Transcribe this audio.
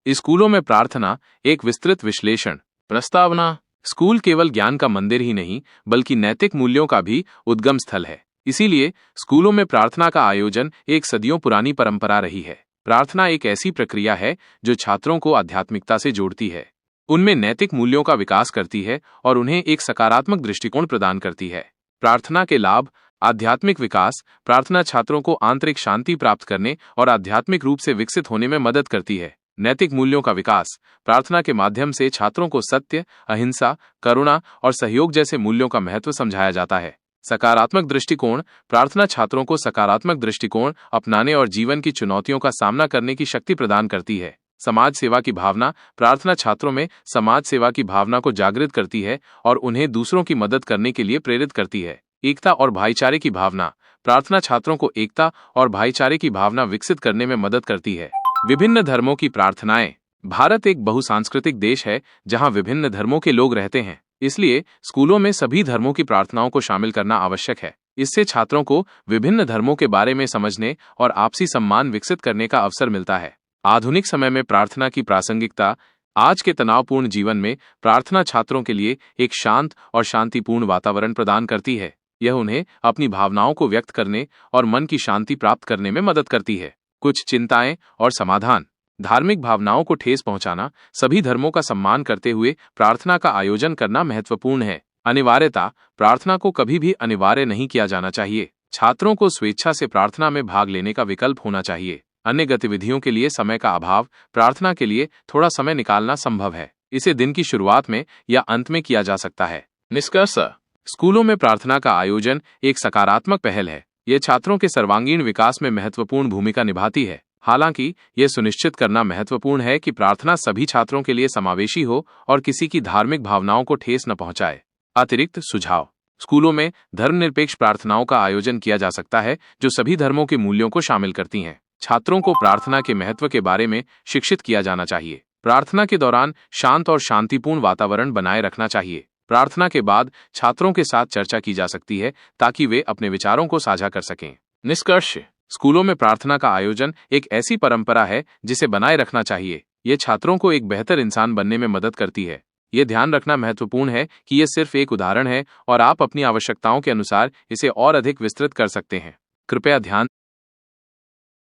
स्कूलों में प्रार्थना एक विस्तृत विश्लेषण। प्रस्तावना। स्कूल केवल ज्ञान का मंदिर ही नहीं बल्कि नैतिक मूल्यों का भी उद्गम स्थल है। इसीलिए स्कूलों में प्रार्थना का आयोजन एक सदियों पुरानी परंपरा रही है। प्रार्थना एक ऐसी प्रक्रिया है जो छात्रों को आध्यात्मिकता से जोड़ती है, उनमें नैतिक मूल्यों का विकास करती है और उन्हें एक सकारात्मक दृष्टिकोण प्रदान करती है। प्रार्थना के लाभ। आध्यात्मिक विकास। प्रार्थना छात्रों को आंतरिक शांति प्राप्त करने और आध्यात्मिक रूप से विकसित होने में मदद करती है। नैतिक मूल्यों का विकास। प्रार्थना के माध्यम से छात्रों को सत्य, अहिंसा, करुणा और सहयोग जैसे मूल्यों का महत्व समझाया जाता है। सकारात्मक दृष्टिकोण। प्रार्थना छात्रों को सकारात्मक दृष्टिकोण अपनाने और जीवन की चुनौतियों का सामना करने की शक्ति प्रदान करती है। समाज सेवा की भावना। प्रार्थना छात्रों में समाज सेवा की भावना को जागृत करती है और उन्हें दूसरों की मदद करने के लिए प्रेरित करती है। एकता और भाईचारे की भावना। प्रार्थना छात्रों को एकता और भाईचारे की भावना विकसित करने में मदद करती है। विभिन्न धर्मों की प्रार्थनाएं। भारत एक बहुसांस्कृतिक देश है जहां विभिन्न धर्मों के लोग रहते हैं, इसलिए स्कूलों में सभी धर्मों की प्रार्थनाओं को शामिल करना आवश्यक है। इससे छात्रों को विभिन्न धर्मों के बारे में समझने और आपसी सम्मान विकसित करने का अवसर मिलता है। आधुनिक समय में प्रार्थना की प्रासंगिकता। आज के तनावपूर्ण जीवन में प्रार्थना छात्रों के लिए एक शांत और शांतिपूर्ण वातावरण प्रदान करती है। यह उन्हें अपनी भावनाओं को व्यक्त करने और मन की शांति प्राप्त करने में मदद करती है। कुछ चिंताएं और समाधान। धार्मिक भावनाओं को ठेस पहुंचाना। सभी धर्मों का सम्मान करते हुए प्रार्थना का आयोजन करना महत्वपूर्ण है। अनिवार्यता। प्रार्थना को कभी भी अनिवार्य नहीं किया जाना चाहिए। छात्रों को स्वेच्छा से प्रार्थना में भाग लेने का विकल्प होना चाहिए। अन्य गतिविधियों के लिए समय का अभाव। प्रार्थना के लिए थोड़ा समय निकालना संभव है। इसे दिन की शुरुआत में या अंत में किया जा सकता है। निष्कर्ष। स्कूलों में प्रार्थना का आयोजन एक सकारात्मक पहल है। यह छात्रों के सर्वांगीण विकास में महत्वपूर्ण भूमिका निभाती है। हालांकि यह सुनिश्चित करना महत्वपूर्ण है कि प्रार्थना सभी छात्रों के लिए समावेशी हो और किसी की धार्मिक भावनाओं को ठेस न पहुंचाए। अतिरिक्त सुझाव। स्कूलों में धर्मनिरपेक्ष प्रार्थनाओं का आयोजन किया जा सकता है जो सभी धर्मों के मूल्यों को शामिल करती हैं। छात्रों को प्रार्थना के महत्व के बारे में शिक्षित किया जाना चाहिए। प्रार्थना के दौरान शांत और शांतिपूर्ण वातावरण बनाए रखना चाहिए। प्रार्थना के बाद छात्रों के साथ चर्चा की जा सकती है ताकि वे अपने विचारों को साझा कर सकें। निष्कर्ष। स्कूलों में प्रार्थना का आयोजन एक ऐसी परंपरा है जिसे बनाए रखना चाहिए। ये छात्रों को एक बेहतर इंसान बनने में मदद करती है। ये ध्यान रखना महत्वपूर्ण है कि ये सिर्फ एक उदाहरण है और आप अपनी आवश्यकताओं के अनुसार इसे और अधिक विस्तृत कर सकते हैं। कृपया ध्यान